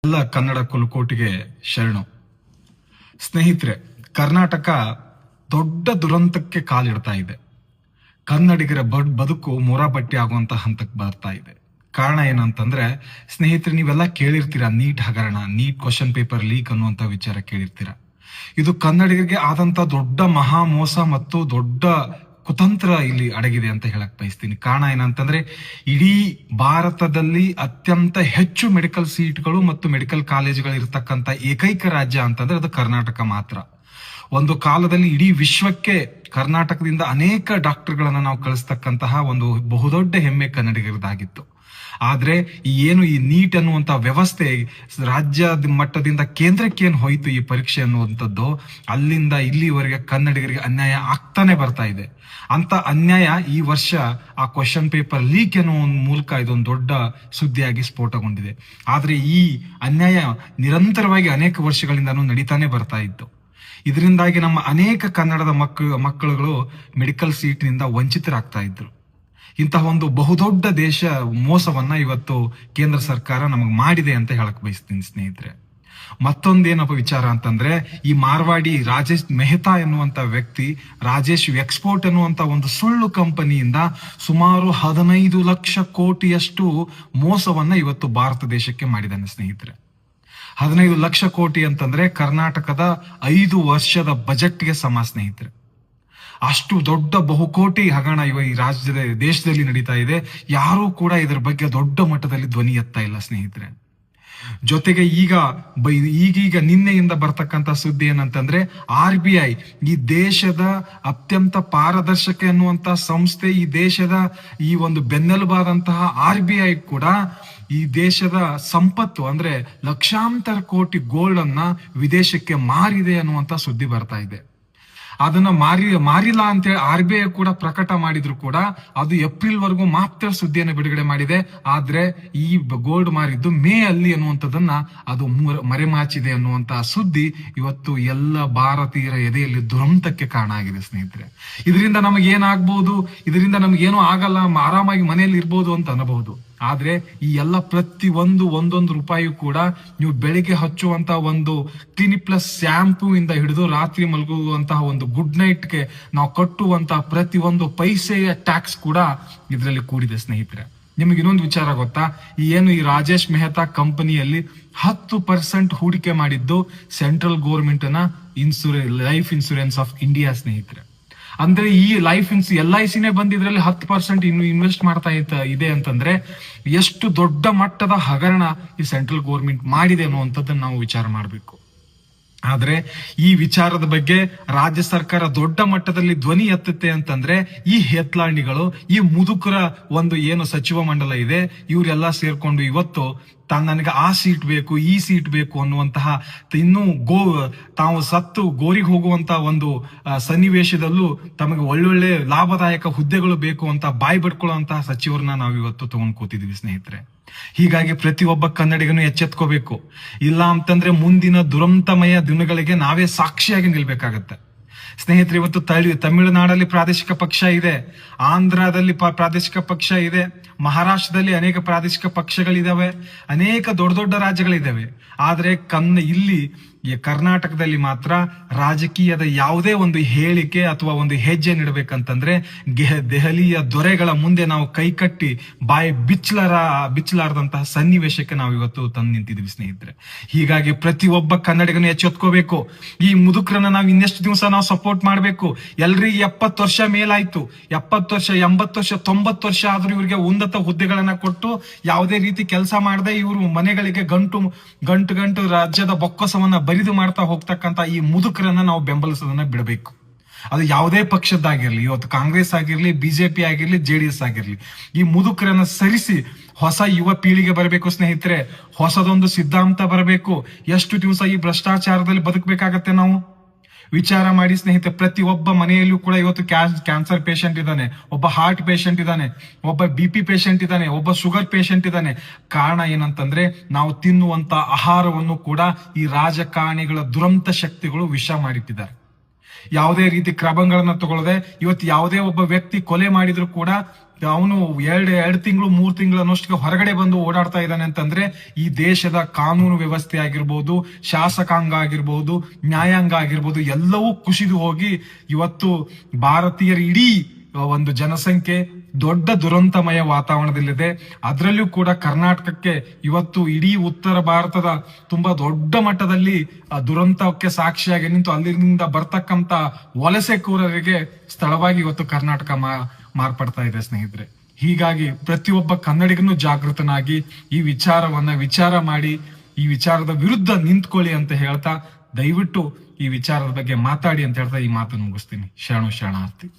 ಎಲ್ಲ ಕನ್ನಡ ಕುಲಕೋಟಿಗೆ ಶರಣು. ಸ್ನೇಹಿತರೆ, ಕರ್ನಾಟಕ ದೊಡ್ಡ ದುರಂತಕ್ಕೆ ಕಾಲಿಡ್ತಾ ಇದೆ. ಕನ್ನಡಿಗರ ಬದುಕು ಮೊರಾಬಟ್ಟಿ ಆಗುವಂತ ಹಂತಕ್ಕೆ ಬರ್ತಾ ಇದೆ. ಕಾರಣ ಏನಂತಂದ್ರೆ, ಸ್ನೇಹಿತರೆ, ನೀವೆಲ್ಲ ಕೇಳಿರ್ತೀರಾ ನೀಟ್ ಹಗರಣ, ನೀಟ್ ಕ್ವಶನ್ ಪೇಪರ್ ಲೀಕ್ ಅನ್ನುವಂತ ವಿಚಾರ ಕೇಳಿರ್ತೀರಾ. ಇದು ಕನ್ನಡಿಗರಿಗೆ ಆದಂತ ದೊಡ್ಡ ಮಹಾ ಮೋಸ ಮತ್ತು ದೊಡ್ಡ ಕುತಂತ್ರ ಇಲ್ಲಿ ಅಡಗಿದೆ ಅಂತ ಹೇಳಕ್ ಬಯಸ್ತೀನಿ. ಕಾರಣ ಏನಂತಂದ್ರೆ, ಇಡೀ ಭಾರತದಲ್ಲಿ ಅತ್ಯಂತ ಹೆಚ್ಚು ಮೆಡಿಕಲ್ ಸೀಟ್ಗಳು ಮತ್ತು ಮೆಡಿಕಲ್ ಕಾಲೇಜುಗಳು ಇರತಕ್ಕಂತ ಏಕೈಕ ರಾಜ್ಯ ಅಂತಂದ್ರೆ ಅದು ಕರ್ನಾಟಕ ಮಾತ್ರ. ಒಂದು ಕಾಲದಲ್ಲಿ ಇಡೀ ವಿಶ್ವಕ್ಕೆ ಕರ್ನಾಟಕದಿಂದ ಅನೇಕ ಡಾಕ್ಟರ್ಗಳನ್ನ ನಾವು ಕಳಿಸ್ತಕ್ಕಂತಹ ಒಂದು ಬಹುದೊಡ್ಡ ಹೆಮ್ಮೆ ಕನ್ನಡಿಗರದಾಗಿತ್ತು. ಆದ್ರೆ ಈ ನೀಟ್ ಅನ್ನುವಂತ ವ್ಯವಸ್ಥೆ ರಾಜ್ಯದ ಮಟ್ಟದಿಂದ ಕೇಂದ್ರಕ್ಕೆ ಏನ್ ಹೋಯ್ತು ಈ ಪರೀಕ್ಷೆ ಅನ್ನುವಂಥದ್ದು, ಅಲ್ಲಿಂದ ಇಲ್ಲಿವರೆಗೆ ಕನ್ನಡಿಗರಿಗೆ ಅನ್ಯಾಯ ಆಗ್ತಾನೆ ಬರ್ತಾ ಇದೆ. ಅಂತ ಅನ್ಯಾಯ ಈ ವರ್ಷ ಆ ಕ್ವಶನ್ ಪೇಪರ್ ಲೀಕ್ ಎನ್ನುವ ಮೂಲಕ ಇದೊಂದು ದೊಡ್ಡ ಸುದ್ದಿಯಾಗಿ ಸ್ಫೋಟಗೊಂಡಿದೆ. ಆದ್ರೆ ಈ ಅನ್ಯಾಯ ನಿರಂತರವಾಗಿ ಅನೇಕ ವರ್ಷಗಳಿಂದಾನು ನಡೀತಾನೆ ಬರ್ತಾ ಇತ್ತು. ಇದರಿಂದಾಗಿ ನಮ್ಮ ಅನೇಕ ಕನ್ನಡದ ಮಕ್ಕಳುಗಳು ಮೆಡಿಕಲ್ ಸೀಟ್ನಿಂದ ವಂಚಿತರಾಗ್ತಾ ಇದ್ರು. ಇಂತಹ ಒಂದು ಬಹುದೊಡ್ಡ ದೇಶ ಮೋಸವನ್ನ ಇವತ್ತು ಕೇಂದ್ರ ಸರ್ಕಾರ ನಮಗ್ ಮಾಡಿದೆ ಅಂತ ಹೇಳಕ್ ಬಯಸ್ತೀನಿ ಸ್ನೇಹಿತರೆ. ಮತ್ತೊಂದೇನಪ್ಪ ವಿಚಾರ ಅಂತಂದ್ರೆ, ಈ ಮಾರ್ವಾಡಿ ರಾಜೇಶ್ ಮೆಹ್ತಾ ಎನ್ನುವಂತ ವ್ಯಕ್ತಿ ರಾಜೇಶ್ ಎಕ್ಸ್ಪೋರ್ಟ್ ಎನ್ನುವಂತ ಒಂದು ಸುಳ್ಳು ಕಂಪನಿಯಿಂದ ಸುಮಾರು 15 ಲಕ್ಷ ಕೋಟಿಯಷ್ಟು ಮೋಸವನ್ನ ಇವತ್ತು ಭಾರತ ದೇಶಕ್ಕೆ ಮಾಡಿದ್ದಾನೆ ಸ್ನೇಹಿತರೆ. 15 ಲಕ್ಷ ಕೋಟಿ ಅಂತಂದ್ರೆ ಕರ್ನಾಟಕದ 5 ವರ್ಷದ ಬಜೆಟ್ಗೆ ಸಮ ಸ್ನೇಹಿತರೆ. ಅಷ್ಟು ದೊಡ್ಡ ಬಹುಕೋಟಿ ಹಗರಣ ಈ ರಾಜ್ಯದ ದೇಶದಲ್ಲಿ ನಡೀತಾ ಇದೆ. ಯಾರೂ ಕೂಡ ಇದರ ಬಗ್ಗೆ ದೊಡ್ಡ ಮಟ್ಟದಲ್ಲಿ ಧ್ವನಿ ಎತ್ತಾ ಇಲ್ಲ ಸ್ನೇಹಿತರೆ. ಜೊತೆಗೆ ಈಗೀಗ ನಿನ್ನೆಯಿಂದ ಬರ್ತಕ್ಕಂತ ಸುದ್ದಿ ಏನಂತಂದ್ರೆ, RBI, ಈ ದೇಶದ ಅತ್ಯಂತ ಪಾರದರ್ಶಕ ಎನ್ನುವಂತ ಸಂಸ್ಥೆ, ಈ ದೇಶದ ಈ ಒಂದು ಬೆನ್ನೆಲುಬಾದಂತಹ RBI ಕೂಡ ಈ ದೇಶದ ಸಂಪತ್ತು ಅಂದ್ರೆ ಲಕ್ಷಾಂತರ ಕೋಟಿ ಗೋಲ್ಡ್ ಅನ್ನ ವಿದೇಶಕ್ಕೆ ಮಾರಿದೆ ಅನ್ನುವಂತ ಸುದ್ದಿ ಬರ್ತಾ ಇದೆ. ಅದನ್ನ ಮಾರಿಲ್ಲ ಅಂತೇಳಿ RBI ಕೂಡ ಪ್ರಕಟ ಮಾಡಿದ್ರು ಕೂಡ ಅದು ಏಪ್ರಿಲ್ ವರೆಗೂ ಮಾತ್ರ ಸುದ್ದಿಯನ್ನು ಬಿಡುಗಡೆ ಮಾಡಿದೆ. ಆದ್ರೆ ಈ ಗೋಲ್ಡ್ ಮಾರಿದ್ದು ಮೇ ಅಲ್ಲಿ ಅನ್ನುವಂಥದ್ದನ್ನ ಅದು ಮರೆಮಾಚಿದೆ ಅನ್ನುವಂತ ಸುದ್ದಿ ಇವತ್ತು ಎಲ್ಲ ಭಾರತೀಯರ ಎದೆಯಲ್ಲಿ ದುರಂತಕ್ಕೆ ಕಾರಣ ಆಗಿದೆ ಸ್ನೇಹಿತರೆ. ಇದರಿಂದ ನಮಗೆ ಏನಾಗ್ಬಹುದು, ಇದರಿಂದ ನಮಗೇನೋ ಆಗಲ್ಲ, ಆರಾಮಾಗಿ ಮನೆಯಲ್ಲಿ ಇರ್ಬೋದು ಅಂತ ಅನ್ನಬಹುದು. ಆದ್ರೆ ಈ ಎಲ್ಲ ಒಂದೊಂದು ರೂಪಾಯಿ ಕೂಡ ನೀವು ಬೆಳಿಗ್ಗೆ ಹಚ್ಚುವಂತ ಒಂದು ಕ್ಲಿನಿಕ್ ಪ್ಲಸ್ ಶ್ಯಾಂಪೂ ಇಂದ ಹಿಡಿದು ರಾತ್ರಿ ಮಲಗುವಂತಹ ಒಂದು ಗುಡ್ ನೈಟ್ಗೆ ನಾವು ಕಟ್ಟುವಂತಹ ಪ್ರತಿಯೊಂದು ಪೈಸೆಯ ಟ್ಯಾಕ್ಸ್ ಕೂಡ ಇದರಲ್ಲಿ ಕೂಡಿದೆ ಸ್ನೇಹಿತರೆ. ನಿಮಗೆ ಇನ್ನೊಂದು ವಿಚಾರ ಗೊತ್ತಾ? ಈ ರಾಜೇಶ್ ಮೆಹ್ತಾ ಕಂಪನಿಯಲ್ಲಿ 10% ಹೂಡಿಕೆ ಮಾಡಿದ್ದು ಸೆಂಟ್ರಲ್ ಗೌರ್ಮೆಂಟ್ ನ ಲೈಫ್ ಇನ್ಸೂರೆನ್ಸ್ ಆಫ್ ಇಂಡಿಯಾ ಸ್ನೇಹಿತರೆ. ಅಂದ್ರೆ ಈ LICನೇ ಬಂದ್ ಇದ್ರಲ್ಲಿ 10% ಇನ್ನು ಇನ್ವೆಸ್ಟ್ ಮಾಡ್ತಾ ಇದೆ ಅಂತಂದ್ರೆ ಎಷ್ಟು ದೊಡ್ಡ ಮಟ್ಟದ ಹಗರಣ ಈ ಸೆಂಟ್ರಲ್ ಗೌರ್ಮೆಂಟ್ ಮಾಡಿದೆ ಅನ್ನುವಂಥದ್ದನ್ನ ನಾವು ವಿಚಾರ ಮಾಡಬೇಕು. ಆದ್ರೆ ಈ ವಿಚಾರದ ಬಗ್ಗೆ ರಾಜ್ಯ ಸರ್ಕಾರ ದೊಡ್ಡ ಮಟ್ಟದಲ್ಲಿ ಧ್ವನಿ ಎತ್ತುತ್ತೆ ಅಂತಂದ್ರೆ ಈ ಹೇತ್ಲಾಂಡಿಗಳು, ಈ ಮುದುಕರ ಒಂದು ಏನು ಸಚಿವ ಮಂಡಲ ಇದೆ, ಇವರೆಲ್ಲ ಸೇರ್ಕೊಂಡು ಇವತ್ತು ನನಗೆ ಆ ಸೀಟ್ ಬೇಕು, ಈ ಸೀಟ್ ಬೇಕು ಅನ್ನುವಂತಹ ಇನ್ನೂ ತಾವು ಸತ್ತು ಗೋರಿಗೆ ಹೋಗುವಂತ ಒಂದು ಸನ್ನಿವೇಶದಲ್ಲೂ ತಮಗೆ ಒಳ್ಳೊಳ್ಳೆ ಲಾಭದಾಯಕ ಹುದ್ದೆಗಳು ಬೇಕು ಅಂತ ಬಾಯಿ ಬಿಡ್ಕೊಳ್ಳುವಂತಹ ಸಚಿವರನ್ನ ನಾವು ಇವತ್ತು ತಗೊಂಡ್ ಕೂತಿದ್ವಿ ಸ್ನೇಹಿತರೆ. ಹೀಗಾಗಿ ಪ್ರತಿಯೊಬ್ಬ ಕನ್ನಡಿಗನು ಎಚ್ಚೆತ್ಕೋಬೇಕು. ಇಲ್ಲ ಅಂತಂದ್ರೆ ಮುಂದಿನ ದುರಂತಮಯ ದಿನಗಳಿಗೆ ನಾವೇ ಸಾಕ್ಷಿಯಾಗಿ ನಿಲ್ಬೇಕಾಗತ್ತೆ ಸ್ನೇಹಿತರೆ. ಇವತ್ತು ತಮಿಳುನಾಡಲ್ಲಿ ಪ್ರಾದೇಶಿಕ ಪಕ್ಷ ಇದೆ, ಆಂಧ್ರದಲ್ಲಿ ಪ್ರಾದೇಶಿಕ ಪಕ್ಷ ಇದೆ, ಮಹಾರಾಷ್ಟ್ರದಲ್ಲಿ ಅನೇಕ ಪ್ರಾದೇಶಿಕ ಪಕ್ಷಗಳಿದಾವೆ, ಅನೇಕ ದೊಡ್ಡ ದೊಡ್ಡ ರಾಜ್ಯಗಳಿದಾವೆ. ಆದ್ರೆ ಇಲ್ಲಿ ಕರ್ನಾಟಕದಲ್ಲಿ ಮಾತ್ರ ರಾಜಕೀಯದ ಯಾವುದೇ ಒಂದು ಹೇಳಿಕೆ ಅಥವಾ ಒಂದು ಹೆಜ್ಜೆ ನೀಡಬೇಕಂತಂದ್ರೆ ದೆಹಲಿಯ ದೊರೆಗಳ ಮುಂದೆ ನಾವು ಕೈಕಟ್ಟಿ ಬಾಯಿ ಬಿಚ್ಚಲಾರದಂತಹ ಸನ್ನಿವೇಶಕ್ಕೆ ನಾವು ಇವತ್ತು ತಂದು ನಿಂತಿದ್ವಿ ಸ್ನೇಹಿತರೆ. ಹೀಗಾಗಿ ಪ್ರತಿಯೊಬ್ಬ ಕನ್ನಡಿಗನು ಎಚ್ಚೆತ್ಕೋಬೇಕು. ಈ ಮುದುಕರನ್ನ ನಾವು ಇನ್ನೆಷ್ಟು ದಿವಸ ನಾವು ಸಪೋರ್ಟ್ ಮಾಡ್ಬೇಕು? ಎಲ್ರಿಗೆ 70 ವರ್ಷ ಮೇಲಾಯ್ತು, 70 ವರ್ಷ 80 ವರ್ಷ 90 ವರ್ಷ ಆದ್ರೂ ಇವ್ರಿಗೆ ಉನ್ನತ ಹುದ್ದೆಗಳನ್ನ ಕೊಟ್ಟು ಯಾವುದೇ ರೀತಿ ಕೆಲಸ ಮಾಡದೆ ಇವರು ಮನೆಗಳಿಗೆ ಗಂಟು ರಾಜ್ಯದ ಬೊಕ್ಕಸವನ್ನ ಬರಿದು ಮಾಡ್ತಾ ಹೋಗ್ತಕ್ಕಂತ ಈ ಮುದುಕರನ್ನ ನಾವು ಬೆಂಬಲಿಸೋದನ್ನ ಬಿಡಬೇಕು. ಅದು ಯಾವುದೇ ಪಕ್ಷದ್ದಾಗಿರ್ಲಿ, ಇವತ್ತು ಕಾಂಗ್ರೆಸ್ ಆಗಿರ್ಲಿ, ಬಿಜೆಪಿ ಆಗಿರ್ಲಿ, JDS ಆಗಿರ್ಲಿ, ಈ ಮುದುಕರನ್ನ ಸರಿಸಿ ಹೊಸ ಯುವ ಪೀಳಿಗೆ ಬರಬೇಕು ಸ್ನೇಹಿತರೆ. ಹೊಸದೊಂದು ಸಿದ್ಧಾಂತ ಬರಬೇಕು. ಎಷ್ಟು ದಿವಸ ಈ ಭ್ರಷ್ಟಾಚಾರದಲ್ಲಿ ಬದುಕಬೇಕಾಗತ್ತೆ ನಾವು? ವಿಚಾರ ಮಾಡಿ ಸ್ನೇಹಿತರೆ. ಪ್ರತಿಯೊಬ್ಬ ಮನೆಯಲ್ಲೂ ಕೂಡ ಇವತ್ತು ಕ್ಯಾನ್ಸರ್ ಪೇಷಂಟ್ ಇದ್ದಾನೆ, ಒಬ್ಬ ಹಾರ್ಟ್ ಪೇಷಂಟ್ ಇದ್ದಾನೆ, ಒಬ್ಬ BP ಪೇಷಂಟ್ ಇದ್ದಾನೆ, ಒಬ್ಬ ಶುಗರ್ ಪೇಷಂಟ್ ಇದ್ದಾನೆ. ಕಾರಣ ಏನಂತಂದ್ರೆ ನಾವು ತಿನ್ನುವಂತ ಆಹಾರವನ್ನು ಕೂಡ ಈ ರಾಜಕಾರಣಿಗಳ ದುರಂತ ಶಕ್ತಿಗಳು ವಿಷ ಮಾಡಿಟ್ಟಿದ್ದಾರೆ. ಯಾವುದೇ ರೀತಿ ಕ್ರಮಗಳನ್ನ ತಗೊಳ್ಳದೆ ಇವತ್ತು ಯಾವುದೇ ಒಬ್ಬ ವ್ಯಕ್ತಿ ಕೊಲೆ ಮಾಡಿದ್ರು ಕೂಡ ಅವನು ಎರಡು ತಿಂಗಳು 3 ತಿಂಗಳು ಅನ್ನೋಷ್ಟಿಗೆ ಹೊರಗಡೆ ಬಂದು ಓಡಾಡ್ತಾ ಇದ್ದಾನೆ ಅಂತಂದ್ರೆ ಈ ದೇಶದ ಕಾನೂನು ವ್ಯವಸ್ಥೆ ಆಗಿರ್ಬೋದು, ಶಾಸಕಾಂಗ ಆಗಿರ್ಬೋದು, ನ್ಯಾಯಾಂಗ ಆಗಿರ್ಬೋದು, ಎಲ್ಲವೂ ಕುಸಿದು ಹೋಗಿ ಇವತ್ತು ಭಾರತೀಯರ ಇಡೀ ಒಂದು ಜನಸಂಖ್ಯೆ ದೊಡ್ಡ ದುರಂತಮಯ ವಾತಾವರಣದಲ್ಲಿದೆ. ಅದರಲ್ಲೂ ಕೂಡ ಕರ್ನಾಟಕಕ್ಕೆ ಇವತ್ತು ಇಡೀ ಉತ್ತರ ಭಾರತದ ತುಂಬಾ ದೊಡ್ಡ ಮಟ್ಟದಲ್ಲಿ ದುರಂತಕ್ಕೆ ಸಾಕ್ಷಿಯಾಗಿ ನಿಂತು ಅಲ್ಲಿಂದ ಬರ್ತಕ್ಕಂತ ವಲಸೆಕೋರರಿಗೆ ಸ್ಥಳವಾಗಿ ಇವತ್ತು ಕರ್ನಾಟಕ ಮಾರ್ಪಡ್ತಾ ಇದೆ ಸ್ನೇಹಿತರೆ. ಹೀಗಾಗಿ ಪ್ರತಿಯೊಬ್ಬ ಕನ್ನಡಿಗನು ಜಾಗೃತನಾಗಿ ಈ ವಿಚಾರವನ್ನ ವಿಚಾರ ಮಾಡಿ ಈ ವಿಚಾರದ ವಿರುದ್ಧ ನಿಂತ್ಕೊಳ್ಳಿ ಅಂತ ಹೇಳ್ತಾ, ದಯವಿಟ್ಟು ಈ ವಿಚಾರದ ಬಗ್ಗೆ ಮಾತಾಡಿ ಅಂತ ಹೇಳ್ತಾ ಈ ಮಾತನ್ನು ಮುಗಿಸ್ತೀನಿ. ಶರಣು ಶರಣಾರ್ಥಿ.